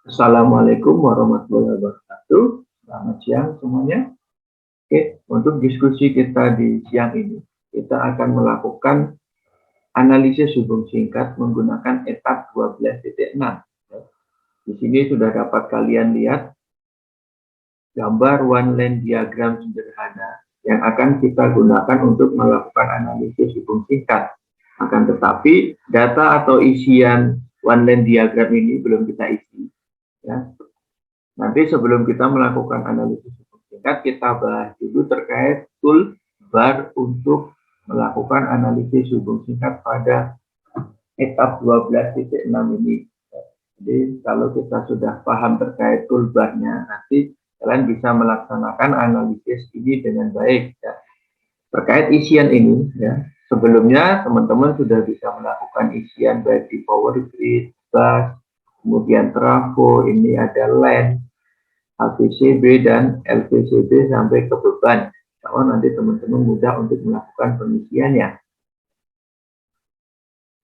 Assalamualaikum warahmatullahi wabarakatuh. Selamat siang semuanya. Oke, untuk diskusi kita di siang ini, kita akan melakukan analisis hubung singkat menggunakan etap 12.6. Di sini sudah dapat kalian lihat gambar one line diagram sederhana yang akan kita gunakan untuk melakukan analisis hubung singkat. Akan tetapi, data atau isian one line diagram ini belum kita isi. Ya, nanti sebelum kita melakukan analisis hubung singkat, kita bahas dulu terkait toolbar untuk melakukan analisis hubung singkat pada etap 12.6 ini. Jadi kalau kita sudah paham terkait toolbarnya, nanti kalian bisa melaksanakan analisis ini dengan baik. Ya. Terkait isian ini, ya, sebelumnya teman-teman sudah bisa melakukan isian baik di power grid, bus, kemudian trafo, ini ada LAN, HVCB dan LVCB sampai ke beban. Kalau nanti teman-teman mudah untuk melakukan pengisiannya.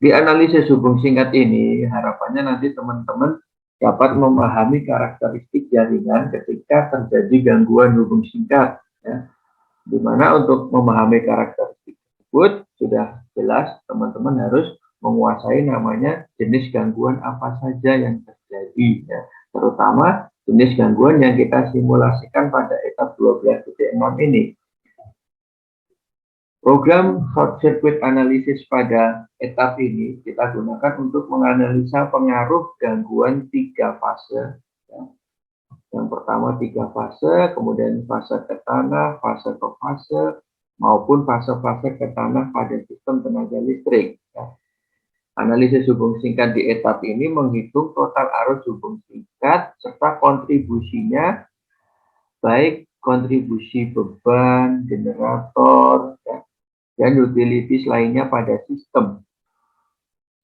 Di analisis hubung singkat ini, harapannya nanti teman-teman dapat memahami karakteristik jaringan ketika terjadi gangguan hubung singkat. Ya. Dimana untuk memahami karakteristik tersebut, sudah jelas teman-teman harus menguasai namanya jenis gangguan apa saja yang terjadi. Ya. Terutama jenis gangguan yang kita simulasikan pada etap 12.6 ini. Program short circuit analysis pada etap ini kita gunakan untuk menganalisa pengaruh gangguan 3 fase. Yang pertama 3 fase, kemudian fase ke tanah, fase ke fase, maupun fase-fase ke tanah pada sistem tenaga listrik. Analisis hubung singkat di etap ini menghitung total arus hubung singkat serta kontribusinya, baik kontribusi beban, generator, dan utilities lainnya pada sistem.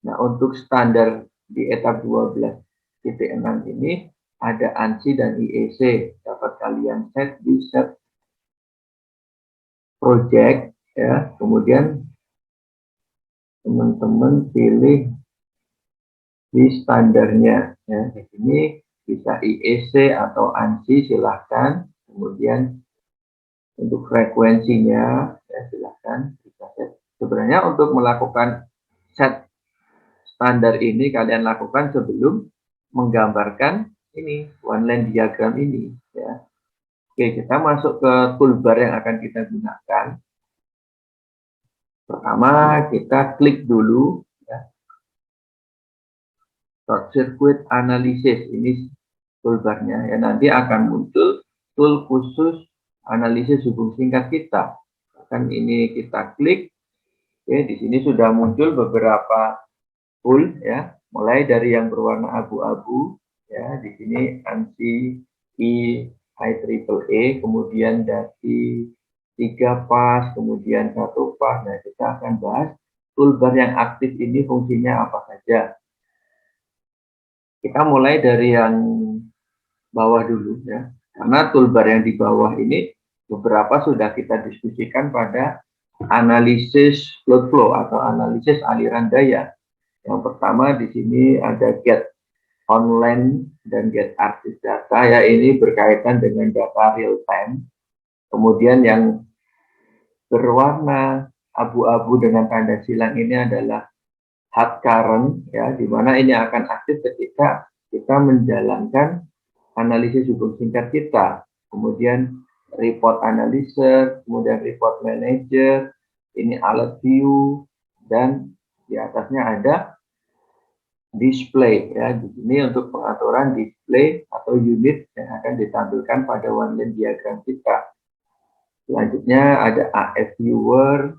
Nah, untuk standar di etap 12.6 ini ada ANSI dan IEC. Dapat kalian set di set project, ya. Kemudian teman-teman pilih di standarnya. Ya. Di sini bisa IEC atau ANSI, silahkan. Kemudian untuk frekuensinya, ya, silahkan bisa set. Sebenarnya untuk melakukan set standar ini kalian lakukan sebelum menggambarkan ini one line diagram ini. Ya. Oke, kita masuk ke toolbar yang akan kita gunakan. Pertama kita klik dulu, ya, short circuit analysis, ini toolbarnya. Ya, nanti akan muncul tool khusus analisis hubung singkat kita. Akan ini kita klik. Oke, di sini sudah muncul beberapa tool, ya, mulai dari yang berwarna abu-abu, ya, di sini ANSI IEEE, kemudian dari 3 pas, kemudian 1 pas. Nah, kita akan bahas toolbar yang aktif ini fungsinya apa saja. Kita mulai dari yang bawah dulu, ya, karena toolbar yang di bawah ini beberapa sudah kita diskusikan pada analisis load flow atau analisis aliran daya. Yang pertama di sini ada get online dan get artis data, ya, ini berkaitan dengan data real time. Kemudian yang berwarna abu-abu dengan tanda silang ini adalah hard current, ya, di mana ini akan aktif ketika kita menjalankan analisis hubung singkat kita. Kemudian report analyzer, kemudian report manager, ini alert view, dan di atasnya ada display, ya. Di sini untuk pengaturan display atau unit yang akan ditampilkan pada one line diagram kita. Selanjutnya ada AF viewer,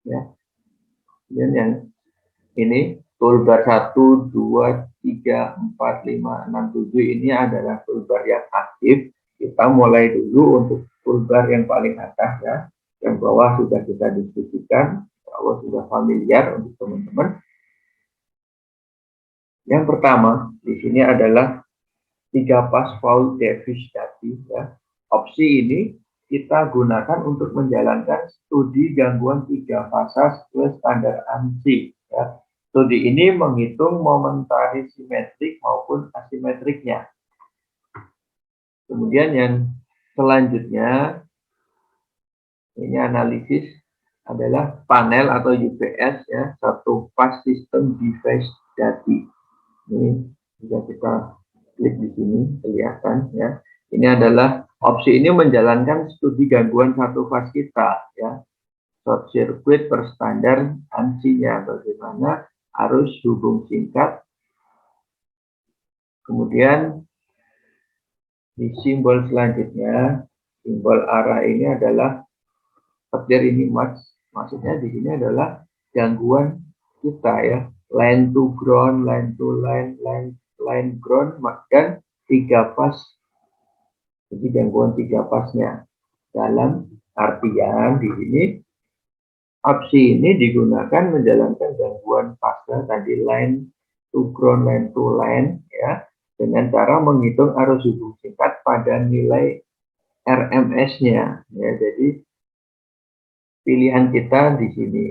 ya. Dan yang ini toolbar 1, 2, 3, 4, 5, 6, 7 ini adalah toolbar yang aktif. Kita mulai dulu untuk toolbar yang paling atas, ya. Yang bawah sudah kita diskusikan, bawah sudah familiar untuk teman-teman. Yang pertama di sini adalah 3 pas fault device, ya. Opsi ini kita gunakan untuk menjalankan studi gangguan 3 fasa sesuai standar ANSI, ya. Studi ini menghitung momentari simetrik maupun asimetriknya. Kemudian yang selanjutnya, ini analisis adalah panel atau UPS ya, satu pas sistem device dati. Ini bisa kita klik di sini, kelihatan ya. Ini adalah opsi ini menjalankan studi gangguan satu fase kita ya. Short circuit berstandar ANSI-nya, bagaimana arus hubung singkat. Kemudian di simbol selanjutnya, simbol arah ini adalah petir ini maksudnya di sini adalah gangguan kita ya, line to ground, line to line ground, dan 3 fase. Jadi gangguan 3 fasenya. Dalam artian di sini opsi ini digunakan menjalankan gangguan fase tadi line to ground, line to line ya, dengan cara menghitung arus hubung singkat pada nilai RMS-nya ya. Jadi pilihan kita di sini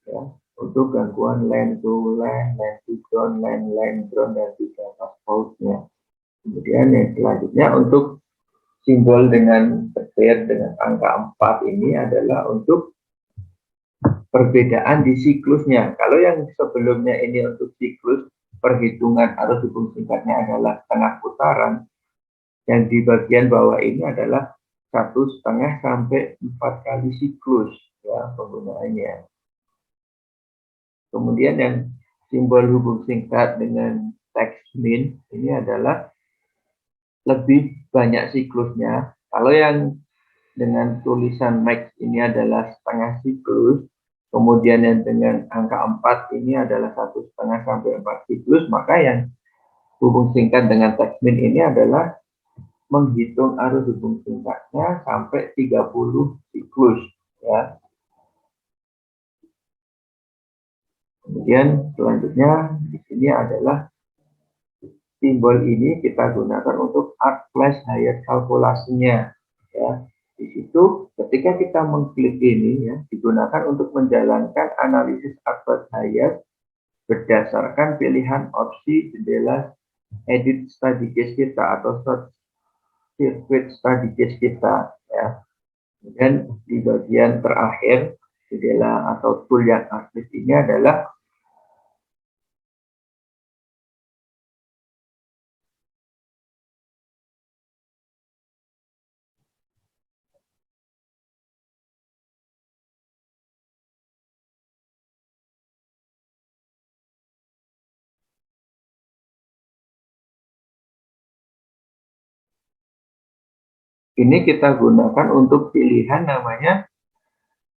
ya, untuk gangguan line to line to ground, line ground, dan 3 fase fault-nya. Kemudian yang selanjutnya untuk simbol dengan petir dengan angka 4 ini adalah untuk perbedaan di siklusnya. Kalau yang sebelumnya ini untuk siklus perhitungan arus hubung singkatnya adalah setengah putaran, yang di bagian bawah ini adalah 1,5 sampai 4 kali siklus ya penggunaannya. Kemudian yang simbol hubung singkat dengan teks min ini adalah lebih banyak siklusnya. Kalau yang dengan tulisan max ini adalah setengah siklus, kemudian yang dengan angka 4 ini adalah 1,5 sampai 4 siklus, maka yang hubung singkat dengan teks min ini adalah menghitung arus hubung singkatnya sampai 30 siklus ya. Kemudian selanjutnya di sini adalah simbol ini kita gunakan untuk arc flash diode kalkulasinya ya. Di situ ketika kita mengklik ini ya, digunakan untuk menjalankan analisis arc flash diode berdasarkan pilihan opsi jendela edit study case kita atau short circuit study case kita ya. Kemudian di bagian terakhir jendela atau tool yang aktif ini adalah ini kita gunakan untuk pilihan namanya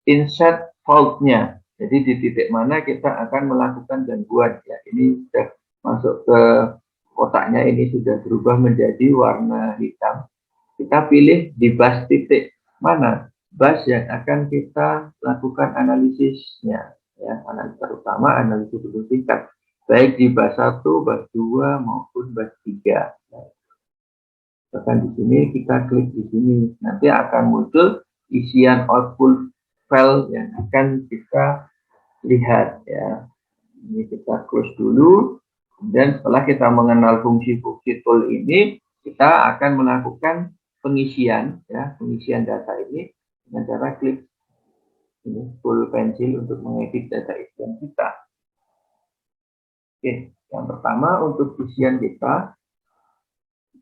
insert fault-nya. Jadi di titik mana kita akan melakukan gangguan ya. Ini sudah masuk ke kotaknya, ini sudah berubah menjadi warna hitam. Kita pilih di bus titik mana bus yang akan kita lakukan analisisnya ya, terutama analisis hubung singkat baik di bus 1, bus 2 maupun bus 3. Bahkan di sini kita klik di sini, nanti akan muncul isian output file yang akan kita lihat ya. Ini kita close dulu. Dan setelah kita mengenal fungsi-fungsi tool ini, kita akan melakukan pengisian ya, pengisian data ini dengan cara klik ini full pencil untuk mengedit data isian kita. Oke, yang pertama untuk isian kita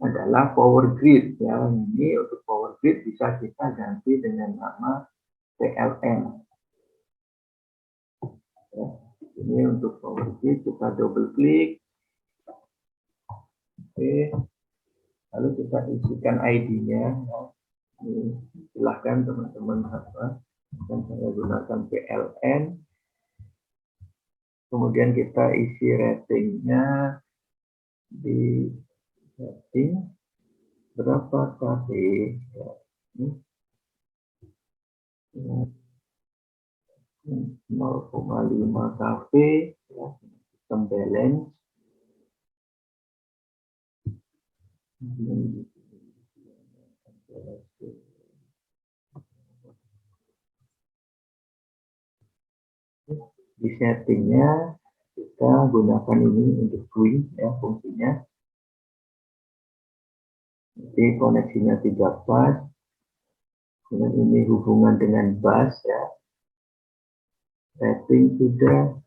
adalah power grid ya. Ini untuk power grid bisa kita ganti dengan nama PLN. Ya, ini untuk power grid kita double klik. Oke, lalu kita isikan ID-nya. Ya. Silahkan teman-teman apa? Dan saya gunakan PLN. Kemudian kita isi ratingnya di setting berapa kb ya, ini 0,5 kb ya, sistem balance. Di settingnya kita gunakan ini untuk GUI ya fungsinya. Jadi koneksinya tidak pas. Dan ini hubungan dengan bus ya. Rating sudah.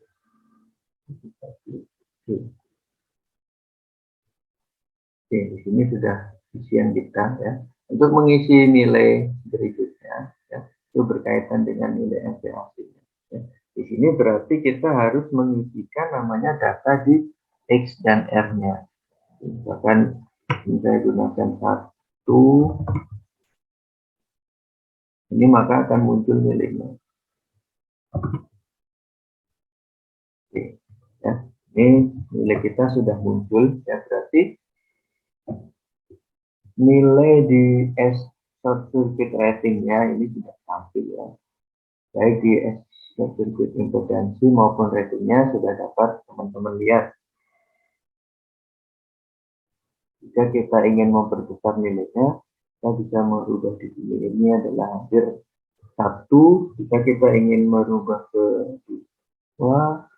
Oke, di sini sudah isian kita ya. Untuk mengisi nilai berikutnya, ya, itu berkaitan dengan nilai MPAC. Ya. Di sini berarti kita harus mengisikan namanya data di X dan R-nya. Misalkan saya gunakan 1, ini maka akan muncul nilainya. Oke, ya. Ini nilai kita sudah muncul, ya berarti nilai di short circuit ratingnya ini sudah tampil ya. Baik di short circuit impedansi maupun ratingnya sudah dapat teman-teman lihat. Jika kita ingin memperbesar nilainya, kita bisa merubah di sini. Ini adalah hampir 1. Jika kita ingin merubah ke 2,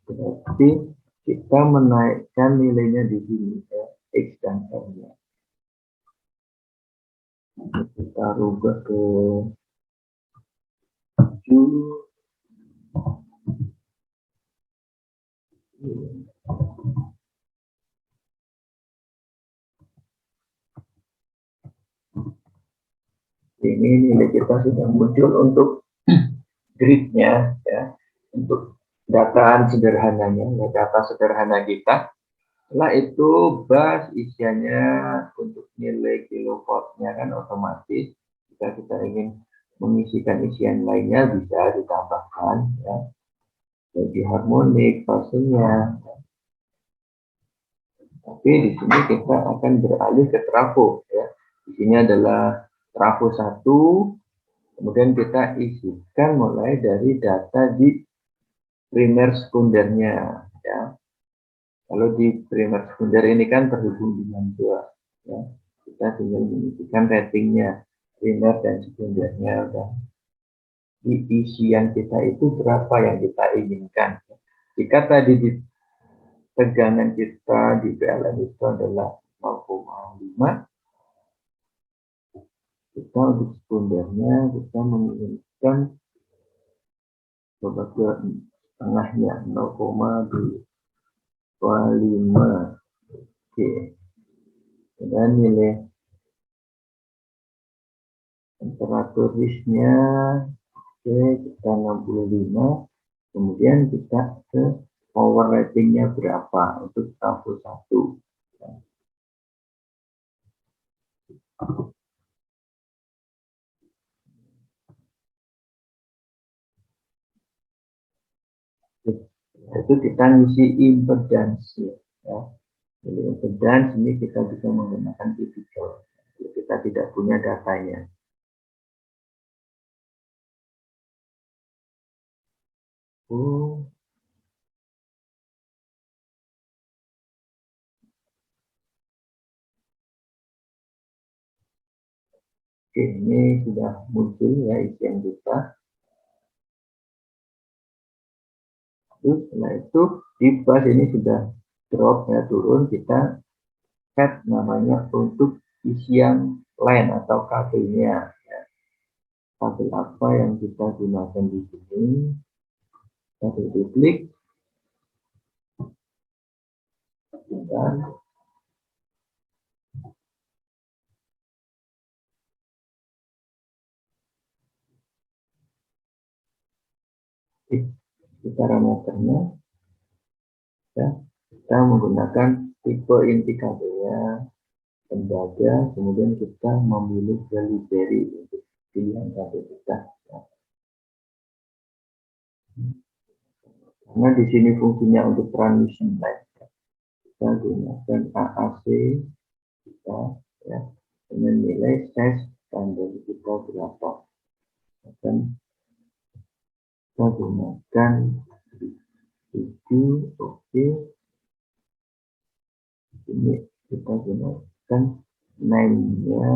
berarti kita menaikkan nilainya di sini ya, X dan R-nya. Kita rubah ke 7. Ini nilai kita sudah muncul untuk gridnya ya, untuk dataan sederhananya, ya, data sederhana kita. Setelah itu bus isiannya untuk nilai kilowattnya kan otomatis. Jika kita ingin mengisikan isian lainnya bisa ditambahkan ya. Jadi harmonik, fasenya. Tapi di sini kita akan beralih ke trafo ya. Di sini adalah trafo 1. Kemudian kita isikan mulai dari data di primer sekundernya ya. Kalau di primer sekunder ini kan terhubung dengan 2 ya. Kita tinggal mengisikan ratingnya primer dan sekundernya udah. Di isian kita itu berapa yang kita inginkan. Jika tadi di tegangan kita di PLN itu adalah 0,5, kita untuk sekundernya kita menginginkan coba ke tengahnya 0,25. Oke. Dan nilai temperaturisnya oke, kita 65. Kemudian kita ke power ratingnya berapa untuk trafo 1. Itu kita ngisi impedansi ya. Jadi impedans ini kita bisa menggunakan typical. Kita tidak punya datanya. Oke, ini sudah muncul ya isian kita. Terus setelah itu di bus ini sudah drop ya, turun, kita set namanya untuk isian line atau kabelnya ya. Kabel apa yang kita gunakan di sini? Kabel duplik dan parameternya ya, kita menggunakan tipe inti kabelnya, tembaga, kemudian kita memilih delivery untuk pilihan kabel kita ya. Karena di sini fungsinya untuk transmission line ya. Kita gunakan AAC kita ya, dengan nilai size standar kita berapa, dan kita gunakan 7. Oke, ini kita gunakan name-nya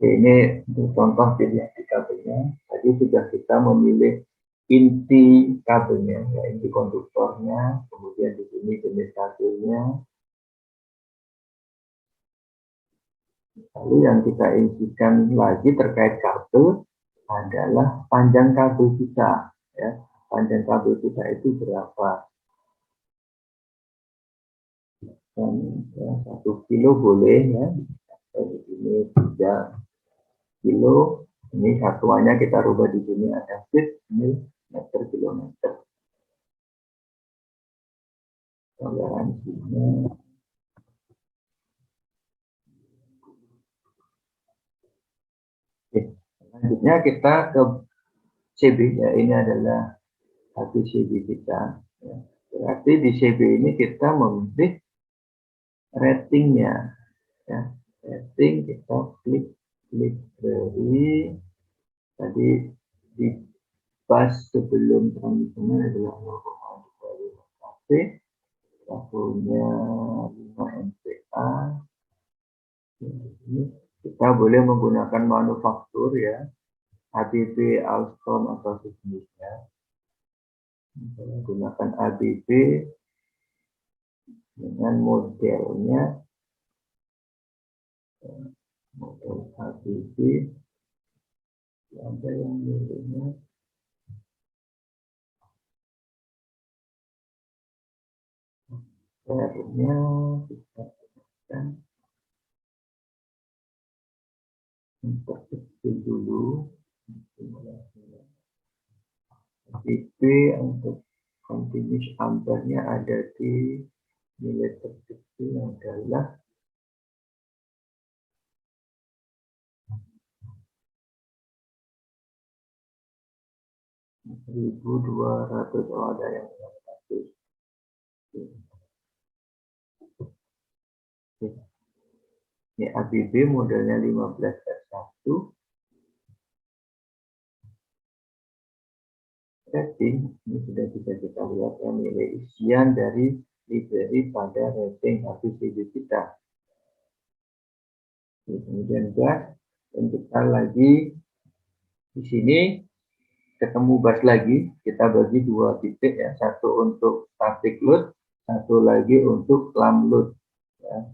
ini untuk contoh pilihan di kabelnya. Tadi sudah kita memilih inti kabelnya, ya, inti konduktornya, kemudian di sini jenis kabelnya. Lalu yang kita intikan lagi terkait kabel adalah panjang kabel kita, ya. Panjang kabel kita itu berapa? Dan, ya, 1 kilo boleh, ya. Di sini 3 kilo. Ini satuannya kita rubah di sini ada feet, ini meter kilometer. Toleransinya. Oke. Selanjutnya kita ke CB, ya, ini adalah satu CB kita. Ya. Berarti di CB ini kita memilih ratingnya, ya. Rating kita klik dari tadi di pas sebelum teman-teman adalah 0,25 kp, tahunnya 5 MPa. Ini kita boleh menggunakan manufaktur, ya, ABB, Alstom atau sejenisnya. Menggunakan ABB dengan modelnya, model ABB ada yang modelnya R-nya kita gunakan untuk kecil dulu. ABB untuk continuous ampere-nya ada di nilai terkecil adalah 1200. Oh, ada yang 100. Ini ABB modelnya 15R1. Rating ini sudah bisa kita lihat, ya, nilai isian dari library pada rating ABCD kita. Kemudian gas, dan kita lagi di sini ketemu bus lagi, kita bagi 2 titik, ya, satu untuk static load, satu lagi untuk lamp load, ya.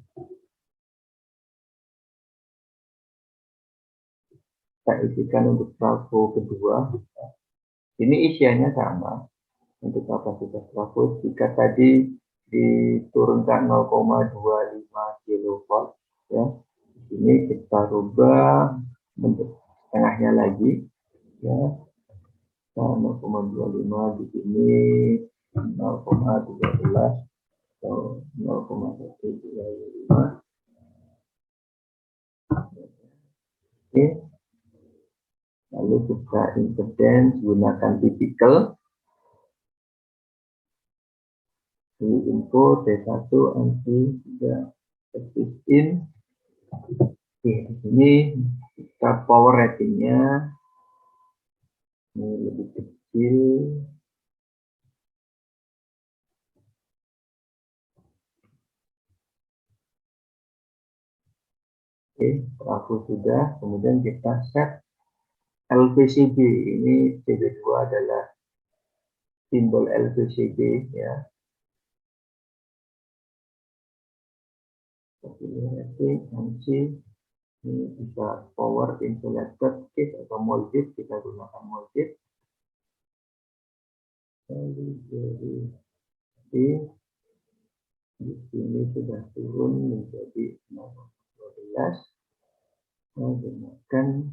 Kita isikan untuk trafo kedua, ya. Ini isiannya sama untuk kapasitas trafo. Jika tadi diturunkan 0,25 kV, ya, ini kita rubah bentuk setengahnya lagi, ya. 0,25 di sini 0,13 atau 0,125. Oke. Lalu kita impedance gunakan tipikal. Di info T1 NC3 in. Oke, di sini kita power ratingnya ini lebih kecil. Oke, aku sudah. Kemudian kita set LVCB. Ini CB2 adalah simbol LVCB, ya. Rating NC ini bisa power insulated kit atau molded, kita gunakan molded. Lalu di sini sudah turun menjadi 0,12. Menggunakan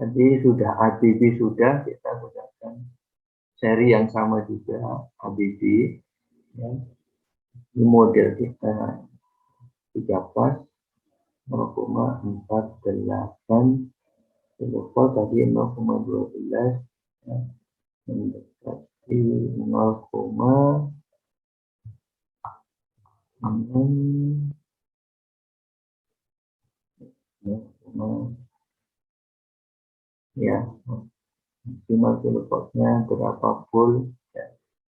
tadi sudah ABB, sudah kita gunakan seri yang sama juga ABB, ya. Ini model kita 3 pas 0,48 kilovolt, tadi 0,12, ya, mendekati 0,6, ya, maksimal kilovoltnya berapa volt, ya.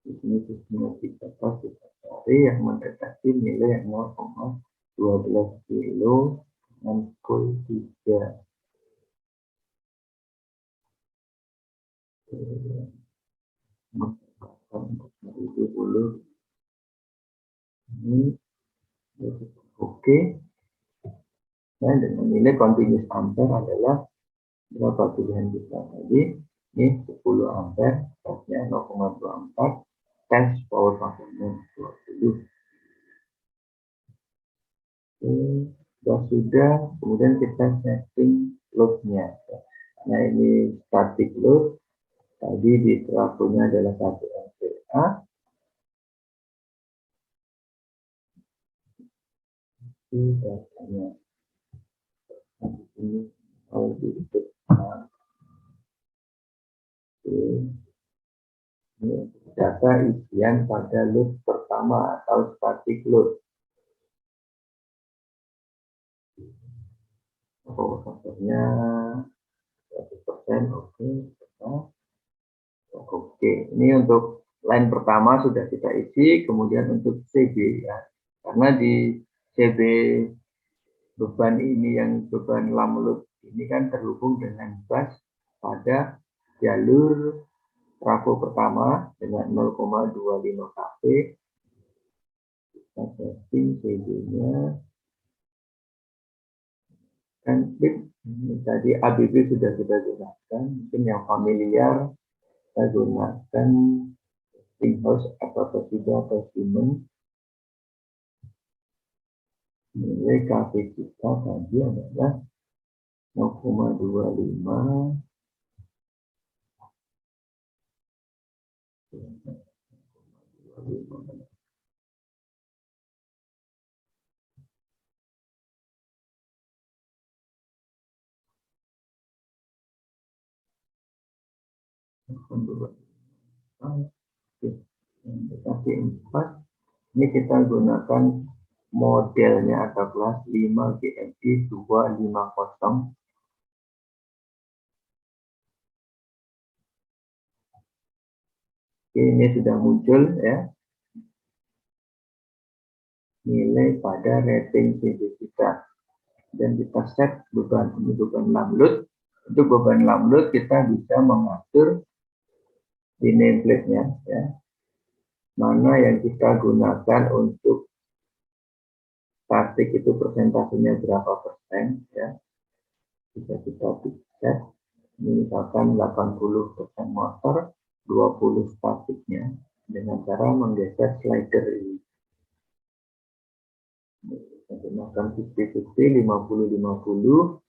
Di sini sistemnya kita cari yang mendekati nilai 0,12 kilo dengan volt 3. Ini oke. Nah, dengan nilai continuous ampere adalah berapa pilihan kita tadi? Ini 10 ampere, charge-nya 0,24, times power faktornya 20. Sudah, kemudian kita setting load-nya. Nah, ini static load. Tadi di trafonya adalah 1 MVA. Ini datanya. Ini mau diikut. Ini data isian pada load pertama atau static load. Power faktornya 100%, oke. Oke, ini untuk line pertama sudah kita isi, kemudian untuk CB ya. Karena di CB beban ini yang beban lam load ini kan terhubung dengan bus pada jalur trafo pertama dengan 0,25 kV. Kita setting CB-nya. Dan tadi ABB sudah kita gunakan, mungkin yang familiar kita gunakan Westinghouse atau Toshiba Persimmon. Nilai KV kita tadi adalah 0,25. Ini kita gunakan modelnya atau kelas 5 GMI 250. Ini sudah muncul ya nilai pada rating CB kita, dan kita set beban ini beban lam load. Untuk beban lam load kita bisa mengatur di nameplate-nya ya, mana yang kita gunakan untuk statik itu persentasenya berapa persen ya, bisa kita set. Ini misalkan 80% motor, 20 statiknya, dengan cara menggeser slider ini. Gunakan 50-50, 50-50.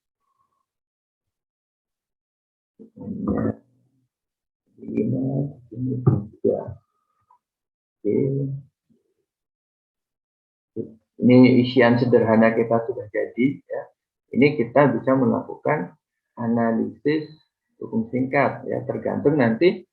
Ini juga. Oke. Ini isian sederhana kita sudah jadi ya. Ini kita bisa melakukan analisis hubung singkat ya, tergantung nanti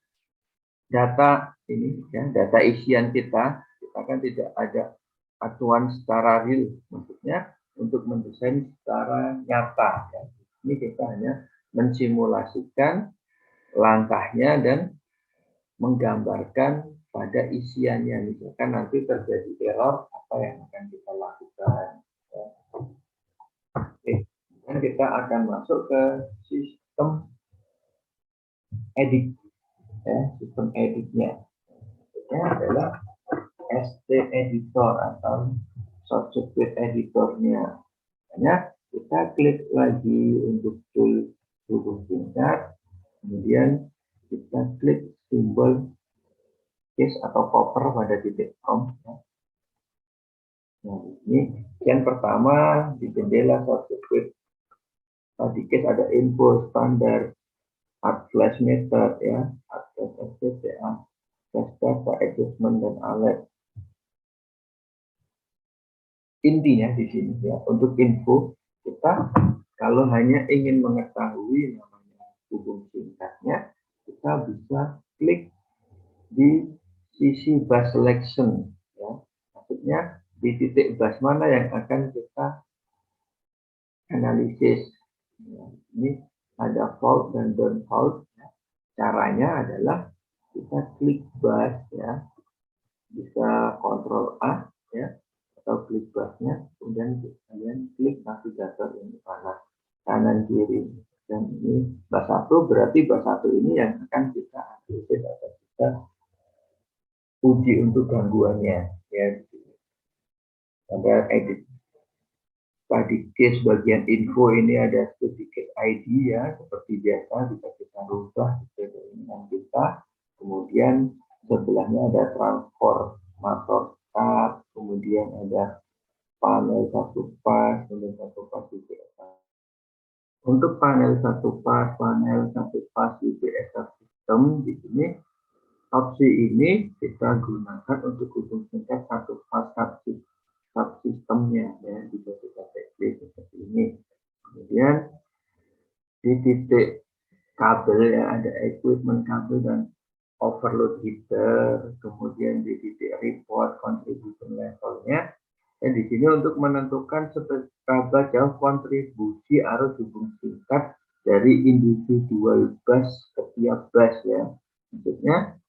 data ini ya, data isian kita kan tidak ada acuan secara real, maksudnya untuk mendesain secara nyata ya. Ini kita hanya mensimulasikan langkahnya dan menggambarkan pada isiannya. Misalkan nanti terjadi error, apa yang akan kita lakukan ya. Oke, dan kita akan masuk ke sistem edit ya, sistem editnya. Ini adalah ST editor atau short circuit editornya. Hanya kita klik lagi untuk tool hubung singkat, kemudian kita klik simbol case atau cover pada titik com. Nah, ini yang pertama di jendela short circuit. Di case ada info standar, art flash method ya, art flash SPCA, flash data adjustment dan alert. Intinya di sini ya, untuk info kita kalau hanya ingin mengetahui namanya hubung singkatnya, kita bisa klik di sisi bus selection ya. Maksudnya di titik bus mana yang akan kita analisis. Ya, ini ada fault dan don't fault. Ya. Caranya adalah kita klik bus ya, bisa Ctrl A ya, atau klik busnya, kemudian kalian klik navigator ini kanan kiri, dan ini bus 1 berarti bus 1 ini yang akan kita kita uji untuk gangguannya ya. Ada edit tadi case bagian info ini ada sedikit ID ya, seperti biasa bisa kita rubah sesuai keinginan kita. Kemudian sebelahnya ada transformator start, kemudian ada panel satu pas, kemudian satu pas UPS. Untuk panel satu pas UPS sistem di sini opsi ini kita gunakan untuk hubung singkat satu pas subsistemnya ya, bisa kita klik seperti ini. Kemudian di titik kabel ya ada equipment kabel dan overload heater, kemudian di titik report contribution levelnya. Dan di sini untuk menentukan seberapa jauh kontribusi arus hubung singkat dari individual bus ke tiap bus ya. Maksudnya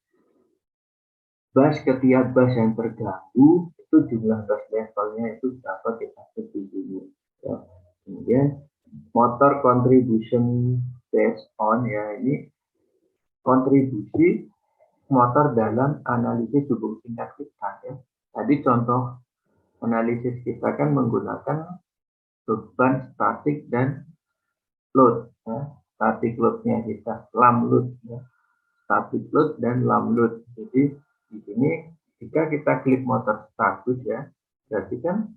bus ke tiap bus yang terganggu itu jumlah bus levelnya itu berapa kita setuju ya. Kemudian motor contribution based on ya, ini kontribusi motor dalam analisis hubung singkat kita ya. Tadi contoh analisis kita kan menggunakan beban statik dan load ya. Static loadnya kita lam load ya. Static load dan lam load. Jadi di sini jika kita klik motor status ya, berarti kan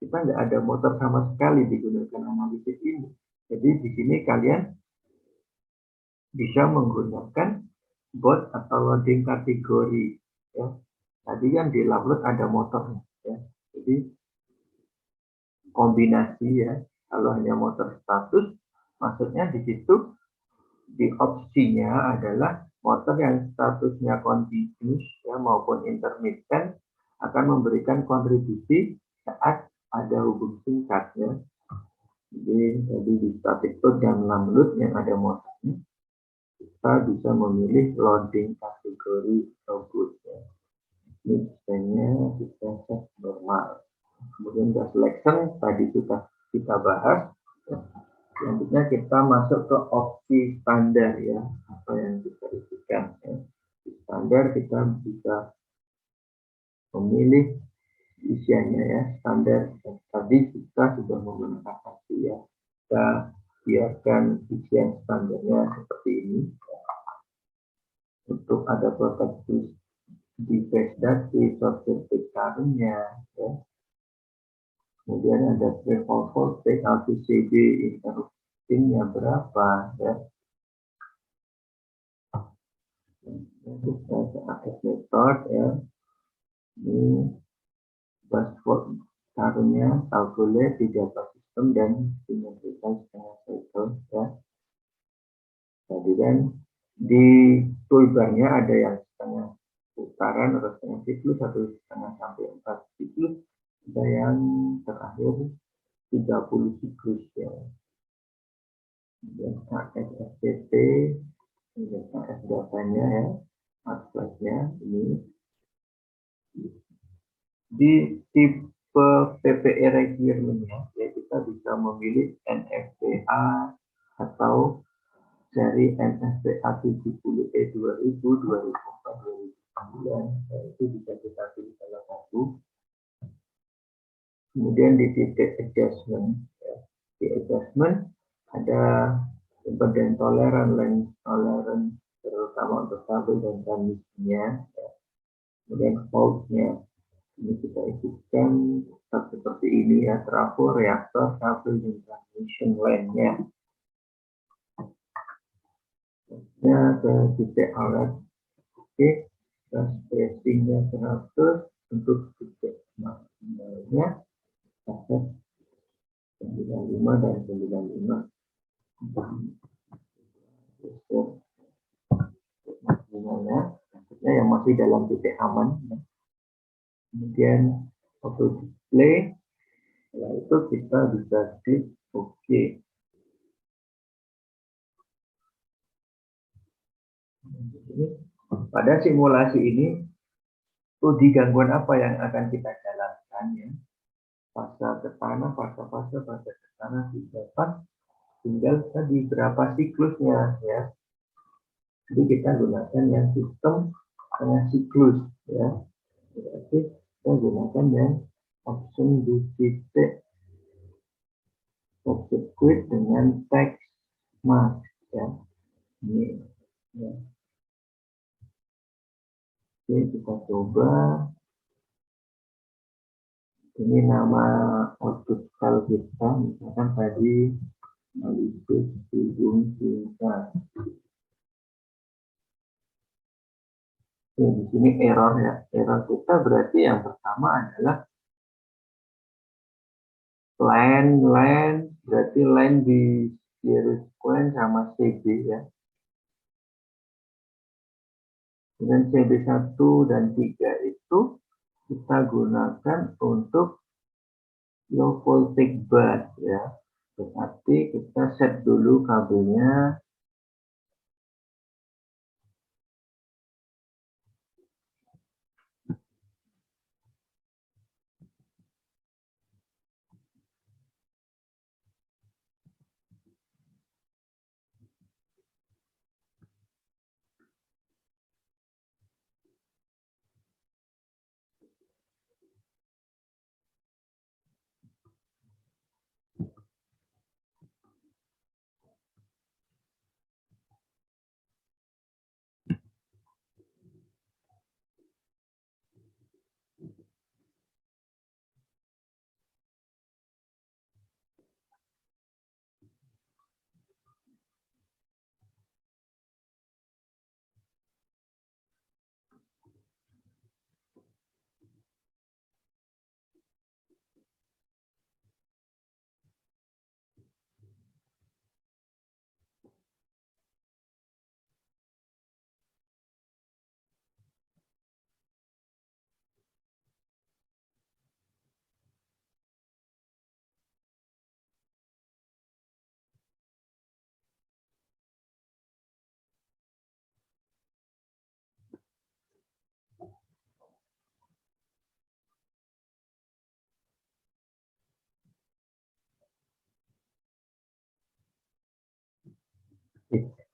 kita nggak ada motor sama sekali digunakan analisis ini. Jadi di sini kalian bisa menggunakan bot atau loading kategori ya. Tadi kan di lam load ada motornya ya. Jadi kombinasi ya. Kalau hanya motor status, maksudnya di situ di opsinya adalah motor yang statusnya continuous ya, maupun intermittent akan memberikan kontribusi saat ada hubung singkat ya. Jadi di static load dan lam load yang ada motornya, kita bisa memilih loading kategori tersebut ya. Ini desainnya kita set normal. Kemudian gas selection tadi kita bahas. Selanjutnya kita masuk ke opsi standar ya, apa yang kita isikan ya. Di standar kita bisa memilih isiannya ya, standar. Tadi kita sudah menggunakan opsi ya. Kita biarkan isian standarnya seperti ini. Untuk ada proteksi device dati, circuit current-nya ya. Kemudian ada threshold voltage, LVCD, interruptingnya berapa ya. Kita ke AS method ya. Ini dashboard current-nya, calculate di data sistem dan simetrikan setengah cycle ya. Jadi kan di toolbar-nya ada yang setengah putaran atau setengah siklus, 1,5 sampai 4 siklus. Ada yang terakhir 30 siklus ya. Kemudian ASFTP, kemudian AS datanya ya, atlasnya ini. Di tipe PPE requirement-nya ya, kita bisa memilih NFPA atau seri NFPA 70E 2000, 2004, 2009. Ya, itu bisa kita pilih salah satu. Kemudian di titik adjustment ya. Di adjustment ada impedance tolerance, length tolerance, terutama untuk kabel dan transmisinya ya. Kemudian fault-nya ini kita ikutkan seperti ini ya, trafo, reaktor, kabel dan transmission line-nya. Ya, ke titik alat oke, dan spacing-nya 100 untuk titik maksimalnya 95 dan 95 maksimalnya, maksudnya yang masih dalam titik aman ya. Kemudian auto display, setelah itu kita bisa klik OK. Pada simulasi ini uji gangguan apa yang akan kita jalankan ya. Fase ke tanah, fase ke tanah didapat, tinggal tadi berapa siklusnya ya. Jadi kita gunakan yang sistem dengan siklus ya. Berarti kita gunakan yang option di titik subscript dengan text mark ya. Ini ya. Oke, kita coba. Ini nama output file kita, misalkan tadi Malikus hubung singkat. Di sini error ya. Error kita berarti yang pertama adalah line berarti line di sequence sama CB ya. Dengan CB1 dan 3 itu kita gunakan untuk low voltage bus ya. Berarti kita set dulu kabelnya.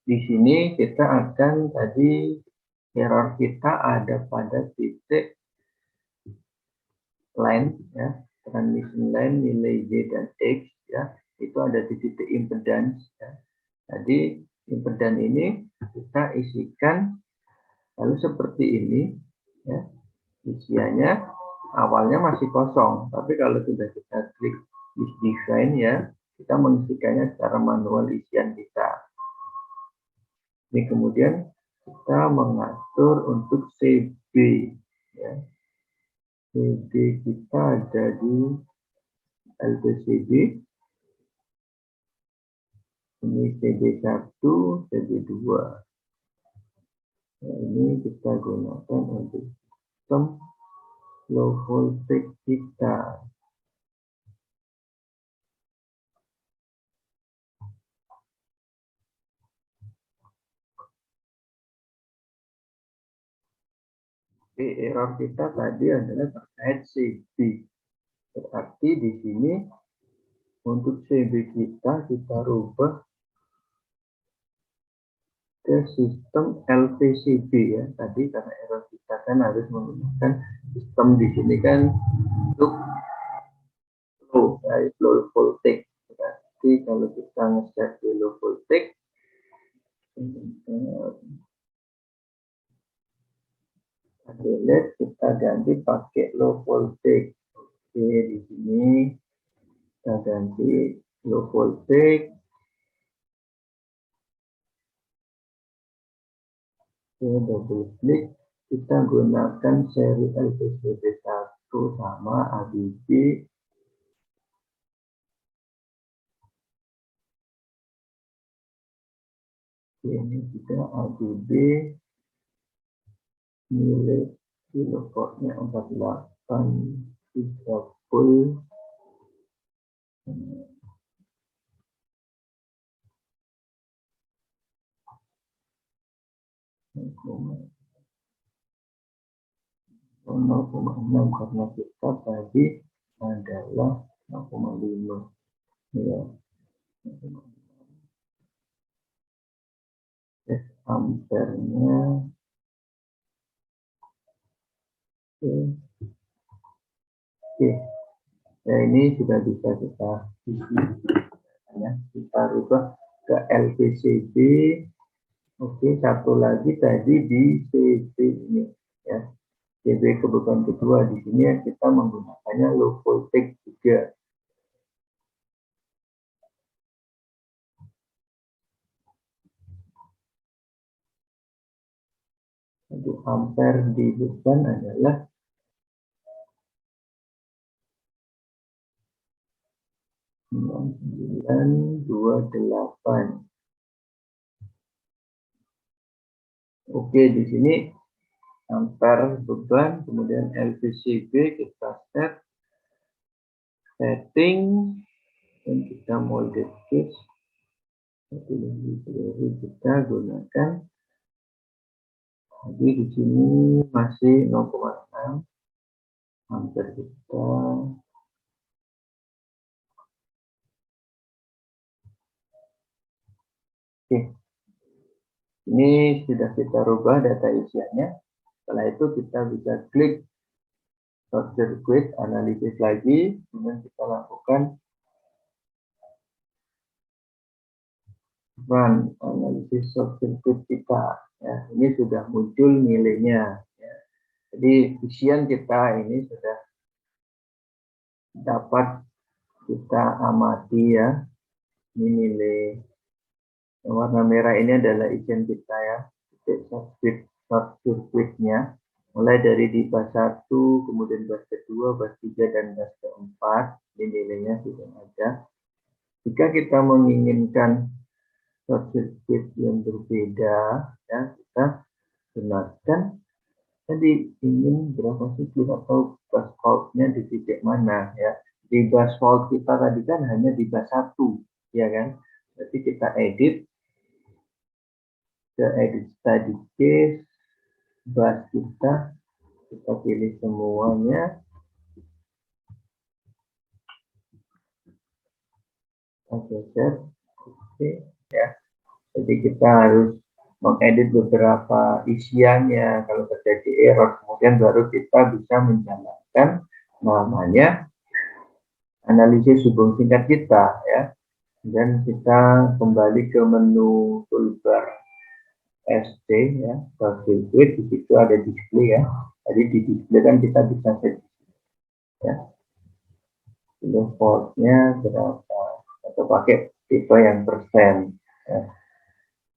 Di sini kita akan tadi error kita ada pada titik line ya, transmission line nilai Y dan X ya, itu ada di titik impedance ya. Jadi impedance ini kita isikan lalu seperti ini ya, isiannya awalnya masih kosong, tapi kalau sudah kita klik list define ya, kita mengisikannya secara manual isian kita. Ini kemudian kita mengatur untuk CB ya. CB kita ada di LPCB. Ini CB1, CB2. Nah, ini kita gunakan untuk sistem low voltage kita. Jadi error kita tadi adalah terkait CB. Berarti di sini untuk CB kita rubah ke sistem LPCB ya. Tadi karena error kita kan harus menggunakan sistem di sini kan untuk low voltage. Berarti kalau kita nge-set di low voltage, kita ganti pakai low voltage. Oke, di sini kita ganti low voltage. Double klik, kita gunakan seri LPCB1 sama ABB. Ini juga ABB nilai kilovoltnya 4830. enam karena kita tadi adalah 0,5 ya. ampernya. Oke. Ya, ini sudah bisa kita isi. Ya, kita rubah ke LPCB. Oke, satu lagi tadi di CB ini. Ya. CB kebutuhan kedua di sini kita menggunakannya low voltage juga. Untuk ampere di beban adalah 9928. Oke, di sini ampere beban, kemudian LVCB kita setting, dan kita molded case. Kita gunakan. Jadi di sini masih 0,6 ampere kita. Oke. Ini sudah kita rubah data isiannya. Setelah itu kita bisa klik short circuit analisis lagi, kemudian kita lakukan run analisis short circuit kita. Ya, ini sudah muncul nilainya. Ya. Jadi isian kita ini sudah dapat kita amati ya. Ini nilai yang warna merah ini adalah isian kita ya. Short circuitnya. Mulai dari di bus 1, kemudian bus kedua, bus 3, dan bus keempat. Ini nilainya sudah ada. Jika kita menginginkan short circuit yang berbeda, ya, kita gunakan tadi ingin berapa sih atau bus fault-nya di titik mana ya. Di bus fault kita tadi kan hanya di bus 1, ya kan. Berarti kita edit ke edit study case, bus kita pilih semuanya. Oke, ya. Jadi kita harus mengedit beberapa isiannya. Kalau terjadi error, kemudian baru kita bisa menjalankan namanya analisis hubung singkat kita, ya. Dan kita kembali ke menu toolbar ST, ya, circuit. Di situ ada display, ya. Jadi di display kan kita bisa set, ya. Voltnya berapa? Atau pakai tipe yang persen, ya.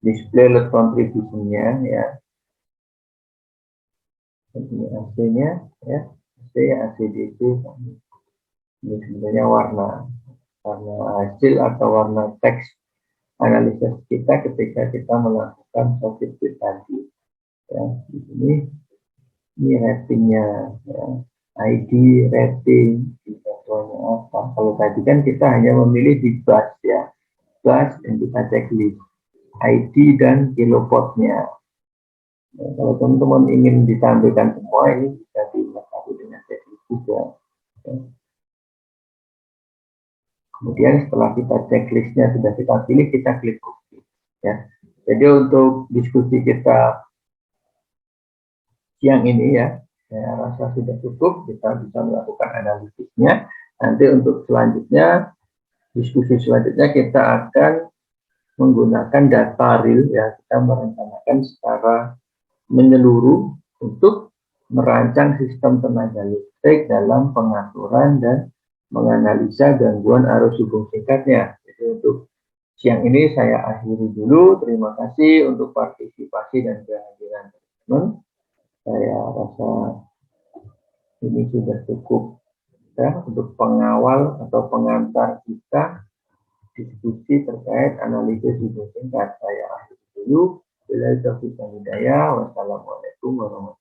Display load contribution-nya, ya. Ini AC-nya, ya. AC ya AC/DC. Ini sebenarnya warna hasil atau warna teks analisis kita ketika kita melakukan short circuit tadi. Ya, di sini ini ratingnya, ya. ID rating, jadwalnya apa. Kalau tadi kan kita hanya memilih di bus, ya. Bus dan kita checklist ID dan kilowattnya. Ya, kalau teman-teman ingin ditampilkan semua, ini bisa dilengkapi dengan checklist juga. Ya. Kemudian setelah kita checklistnya sudah kita pilih, kita klik OK. Ya. Jadi untuk diskusi kita siang ini, ya, saya rasa sudah cukup. Kita bisa melakukan analisisnya. Nanti untuk selanjutnya, diskusi selanjutnya kita akan menggunakan data real, ya. Kita merencanakan secara menyeluruh untuk merancang sistem tenaga listrik dalam pengaturan dan menganalisa gangguan arus hubung singkatnya. Jadi untuk siang ini saya akhiri dulu. Terima kasih untuk partisipasi dan kehadiran teman-teman. Saya rasa ini sudah cukup, ya, untuk pengawal atau pengantar kita diskusi terkait analisis hubung singkat. Saya akhiri dulu. Wassalamualaikum warahmatullahi wabarakatuh.